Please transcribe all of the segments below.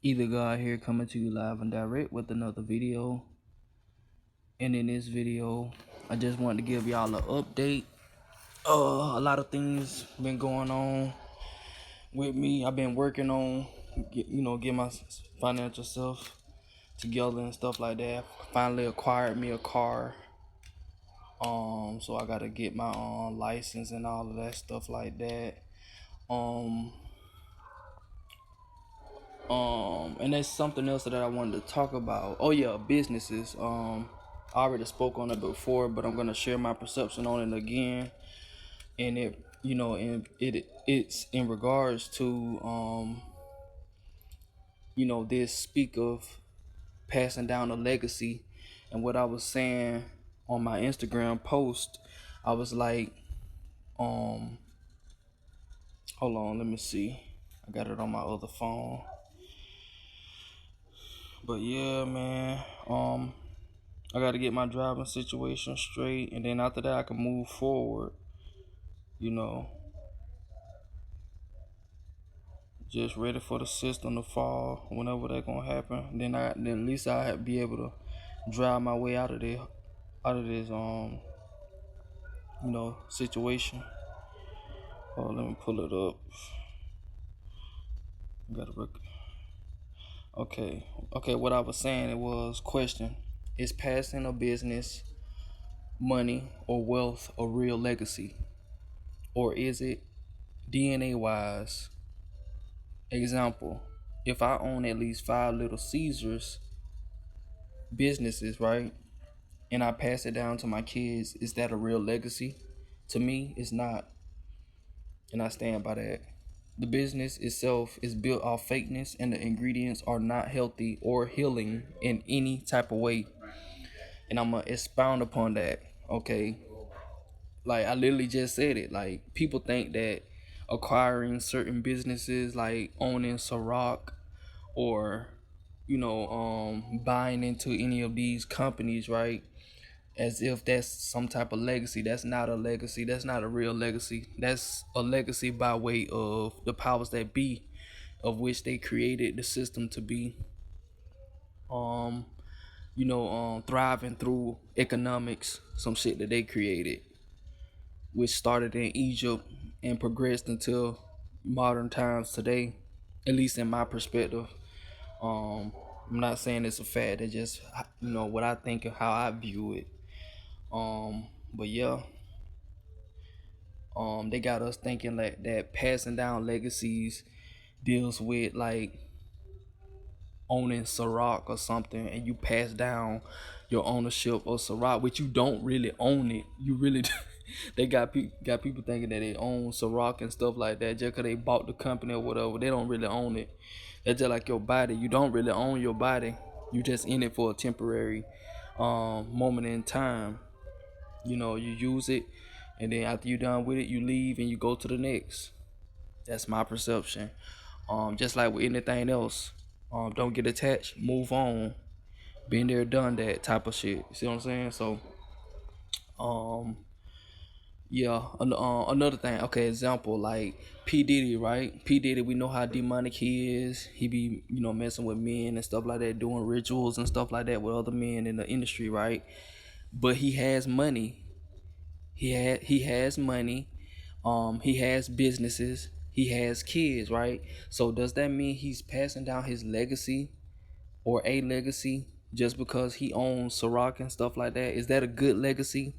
Either God here coming to you live and direct with another video. And in this video, I just wanted to give y'all an update. A lot of things been going on with me. I've been working on, get my financial stuff together and stuff like that. Finally acquired me a car. So I gotta get my license and all of that stuff like that. Um, and there's something else that I wanted to talk about. Oh yeah, businesses. I already spoke on it before, but I'm gonna share my perception on it again. And it's in regards to this speak of passing down a legacy. And what I was saying on my Instagram post, I was like, hold on, let me see. I got it on my other phone. But yeah, man, I got to get my driving situation straight, and then after that I can move forward, you know, just ready for the system to fall whenever that gonna happen. Then at least I be able to drive my way out of this situation. Oh, let me pull it up. Gotta work. Okay, what I was saying, it was question: is passing a business, money, or wealth a real legacy, or is it DNA wise? Example: if I own at least 5 Little Caesars businesses, right, and I pass it down to my kids, is that a real legacy? To me, it's not, and I stand by that. The business itself is built off fakeness, and the ingredients are not healthy or healing in any type of way. And I'm gonna expound upon that. Okay, like I literally just said it. Like, people think that acquiring certain businesses, like owning Ciroc, or buying into any of these companies, right, as if that's some type of legacy. That's not a legacy. That's not a real legacy. That's a legacy by way of the powers that be, of which they created the system to be thriving through economics, some shit that they created, which started in Egypt and progressed until modern times today, at least in my perspective. I'm not saying it's a fact. It's just what I think and how I view it. But yeah, they got us thinking like that passing down legacies deals with like owning Ciroc or something, and you pass down your ownership of Ciroc, which you don't really own it. You really they got people thinking that they own Ciroc and stuff like that just because they bought the company or whatever. They don't really own it. That's just like your body. You don't really own your body. You just in it for a temporary moment in time. You use it, and then after you're done with it, you leave and you go to the next. That's my perception. Just like with anything else, don't get attached, move on. Been there, done that type of shit. See what I'm saying? So, um, yeah. Another thing. Okay, example like P Diddy, right? P Diddy, we know how demonic he is. He be messing with men and stuff like that, doing rituals and stuff like that with other men in the industry, right? But he has money. He has money. He has businesses. He has kids, right? So does that mean he's passing down his legacy or a legacy just because he owns Ciroc and stuff like that? Is that a good legacy?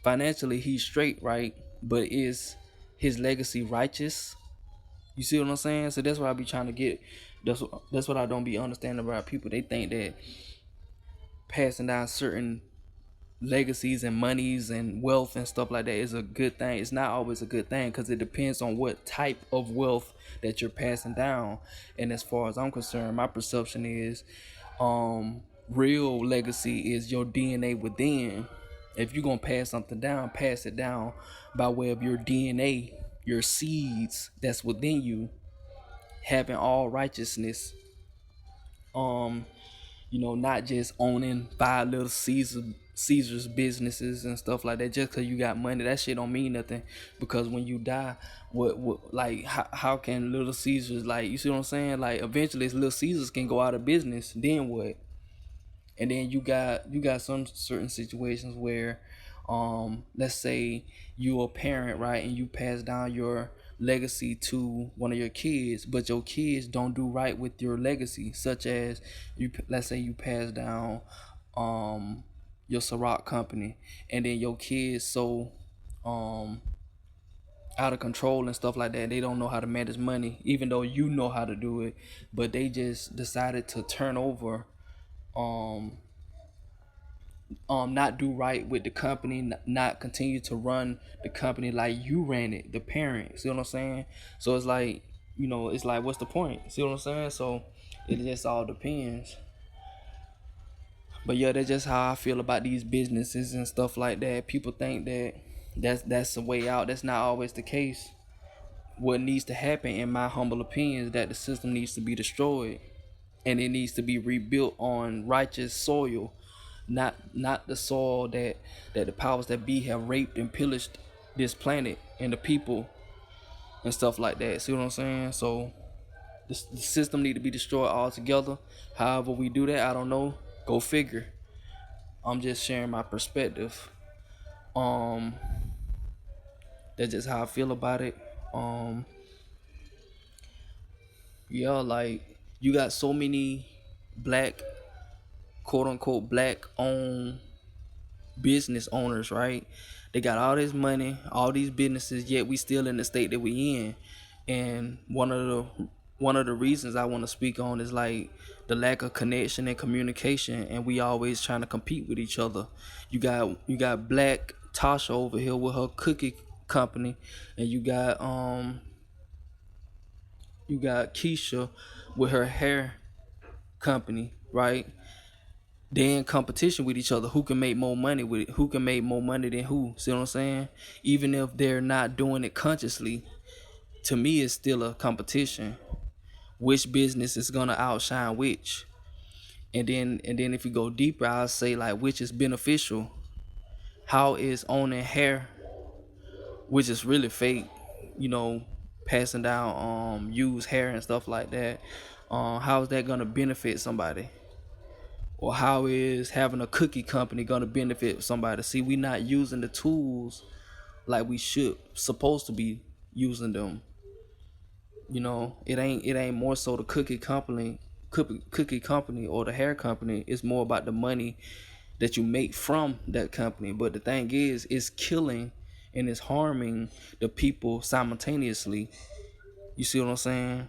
Financially, he's straight, right? But is his legacy righteous? You see what I'm saying? So that's what I be trying to get. That's what I don't be understanding about people. They think that passing down certain legacies and monies and wealth and stuff like that is a good thing. It's not always a good thing because it depends on what type of wealth that you're passing down. And as far as I'm concerned, my perception is real legacy is your DNA within. If you're gonna pass something down, pass it down by way of your DNA, your seeds that's within you, having all righteousness. Not just owning 5 Little Caesar's businesses and stuff like that. Just because you got money, that shit don't mean nothing. Because when you die, what like how can Little Caesars, like, you see what I'm saying? Like, eventually Little Caesars can go out of business. Then what? And then you got some certain situations where, let's say you're a parent, right, and you pass down your legacy to one of your kids, but your kids don't do right with your legacy, such as, let's say you pass down your Ciroc company, and then your kids so um out of control and stuff like that. They don't know how to manage money, even though you know how to do it, but they just decided to turn over, um not do right with the company, not continue to run the company like you ran it, the parent. See what I'm saying? So it's like, it's like, what's the point? See what I'm saying? So it just all depends. But yeah, that's just how I feel about these businesses and stuff like that. People think that that's the way out. That's not always the case. What needs to happen, in my humble opinion, is that the system needs to be destroyed, and it needs to be rebuilt on righteous soil, not the soil that the powers that be have raped and pillaged this planet and the people and stuff like that. See what I'm saying? So the system need to be destroyed altogether. However we do that, I don't know. Go figure. I'm just sharing my perspective. Um, that's just how I feel about it. Um, yeah, like, you got so many black, quote unquote, black owned business owners, right? They got all this money, all these businesses, yet we still in the state that we in. And one of the reasons I want to speak on is like the lack of connection and communication, and we always trying to compete with each other. You got Black Tasha over here with her cookie company, and you got Keisha with her hair company, right? They in competition with each other. Who can make more money with it? Who can make more money than who? See what I'm saying? Even if they're not doing it consciously, to me it's still a competition. Which business is gonna outshine which? And then if you go deeper, I'll say, like, which is beneficial. How is owning hair, which is really fake, you know, passing down used hair and stuff like that, how is that gonna benefit somebody? Or how is having a cookie company gonna benefit somebody? See, we not using the tools like we supposed to be using them. It ain't more so the cookie company or the hair company. It's more about the money that you make from that company. But the thing is, it's killing and it's harming the people simultaneously. You see what I'm saying?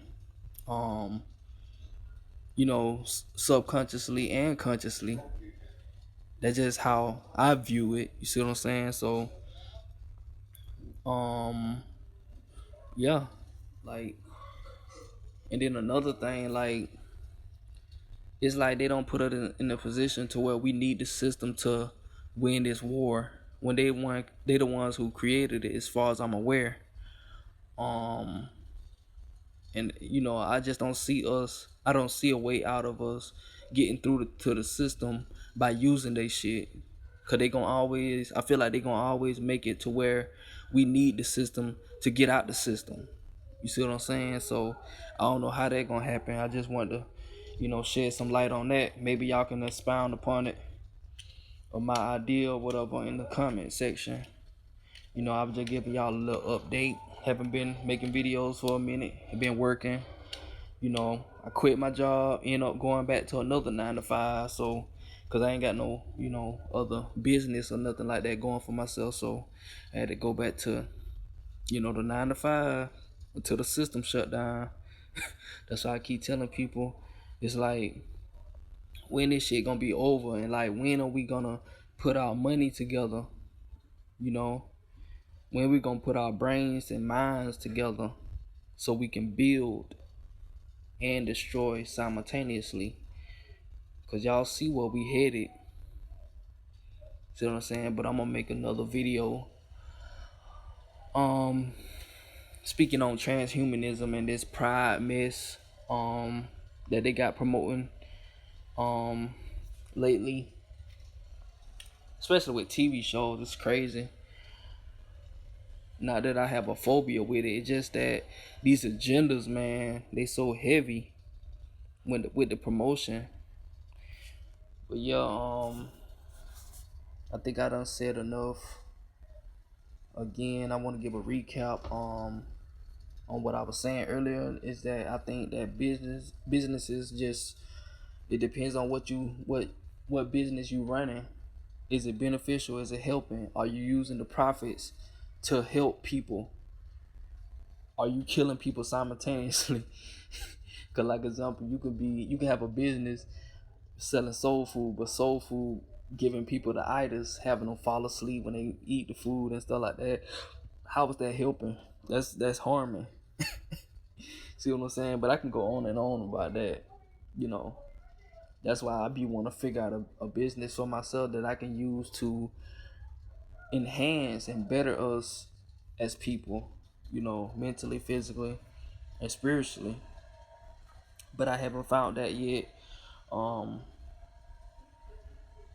Um, subconsciously and consciously. That's just how I view it. You see what I'm saying? So, um, yeah, like, and then another thing, like, it's like they don't put it in a position to where we need the system to win this war when they the ones who created it, as far as I'm aware. Um, and I don't see a way out of us getting through to the system by using they shit. Cause I feel like they gonna always make it to where we need the system to get out the system. You see what I'm saying? So I don't know how that gonna happen. I just want to, shed some light on that. Maybe y'all can expound upon it, or my idea or whatever, in the comment section. I was just giving y'all a little update. Haven't been making videos for a minute. I've been working. I quit my job, end up going back to another 9 to 5. So, cause I ain't got no, other business or nothing like that going for myself. So I had to go back to, the 9 to 5 until the system shut down. That's why I keep telling people, it's like, when this shit gonna be over, and like, when are we gonna put our money together? You know, when we gonna put our brains and minds together so we can build and destroy simultaneously? Cause y'all see where we headed. See what I'm saying? But I'm gonna make another video speaking on transhumanism and this pride mess that they got promoting lately. especially with TV shows. It's crazy. Not that I have a phobia with it. It's just that these agendas, man, they so heavy with the promotion. But yeah, I think I done said enough. Again, I want to give a recap on what I was saying earlier. Is that I think that businesses just, it depends on what business you running. Is it beneficial? Is it helping? Are you using the profits to help people? Are you killing people simultaneously? Cause like example, you can have a business selling soul food, but soul food giving people the itis, having them fall asleep when they eat the food and stuff like that. How is that helping? That's harming. See what I'm saying? But I can go on and on about that. You know, that's why I be want to figure out a business for myself that I can use to enhance and better us as people. You know, mentally, physically, and spiritually. But I haven't found that yet. Um,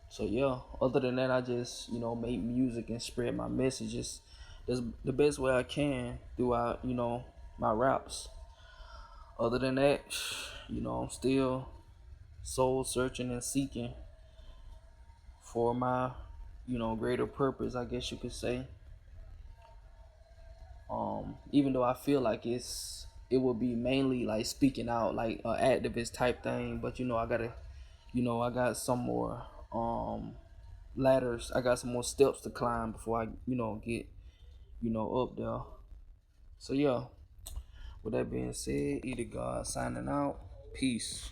So yeah, other than that, I just make music and spread my messages. That's the best way I can throughout my raps. Other than that, I'm still soul searching and seeking for my greater purpose. I guess you could say. Even though I feel like it will be mainly like speaking out, like an activist type thing, but I got some more ladders. I got some more steps to climb before I, get, up there. So yeah, with that being said, Eater God signing out. Peace.